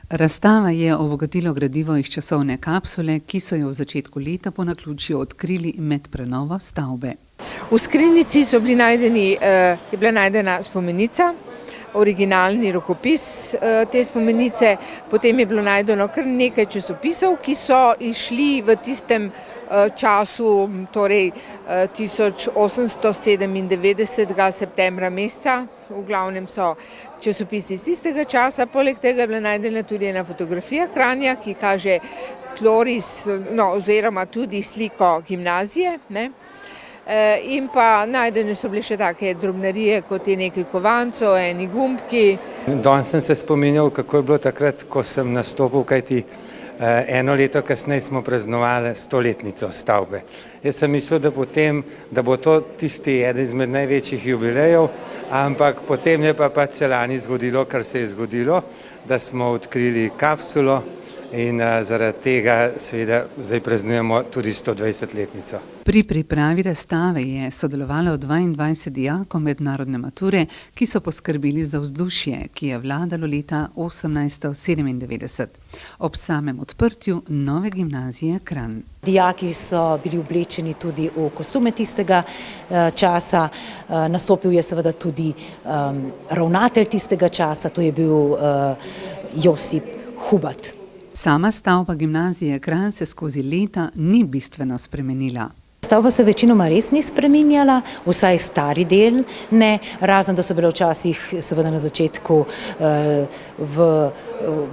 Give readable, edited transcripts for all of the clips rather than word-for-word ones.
Razstava je obogatilo gradivo iz časovne kapsule, ki so jo v začetku leta po naključju odkrili med prenovo stavbe. V skrinjici je bila najdena spomenica, originalni rokopis te spomenice, potem je bilo najdeno kar nekaj časopisov, ki so išli v tistem času, torej 1897. septembra meseca, v glavnem so časopisi iz tistega časa, poleg tega je bila najdena tudi ena fotografija Kranja, ki kaže tloris, oziroma tudi sliko gimnazije, ne. In pa najdene so bile še take drobnarije, kot je nekaj kovancov, eni gumbki. Danes sem se spominjal, kako je bilo takrat, ko sem nastopil, kajti eno leto kasneje smo praznovali 100-letnico stavbe. Jaz sem mislil, da bo to tisti eden izmed največjih jubilejev, ampak potem je pa se lani zgodilo, kar se je zgodilo, da smo odkrili kapsulo in zaradi tega seveda zdaj praznujemo tudi 120-letnico. Pri pripravi razstave je sodelovalo 22 dijakov mednarodne mature, ki so poskrbeli za vzdušje, ki je vladalo leta 1897, ob samem odprtju nove gimnazije Kranj. Dijaki so bili oblečeni tudi v kostume tistega časa, nastopil je seveda tudi ravnatelj tistega časa, to je bil Josip Hubat. Sama stavba gimnazije Kranj se skozi leta ni bistveno spremenila. Stavba se večinoma res ni spreminjala, vsaj stari del ne, razen da so bile včasih seveda na začetku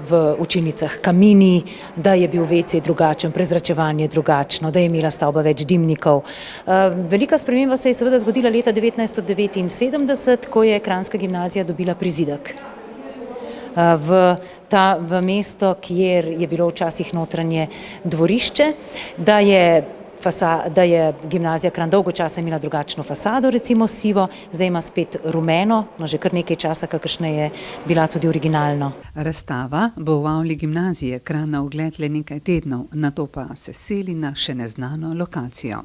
v učilnicah kamini, da je bil WC drugačen, prezračevanje drugačno, da je imela stavba več dimnikov. Velika sprememba se je seveda zgodila leta 1979, ko je kranjska gimnazija dobila prizidek. V mesto, kjer je bilo včasih notranje dvorišče, da je gimnazija Kranj dolgo časa imela drugačno fasado, recimo sivo, zdaj ima spet rumeno, že kar nekaj časa, kakršna je bila tudi originalno. Razstava bo v avli gimnazije Kranj na ogled le nekaj tednov, nato pa se seli na še neznano lokacijo.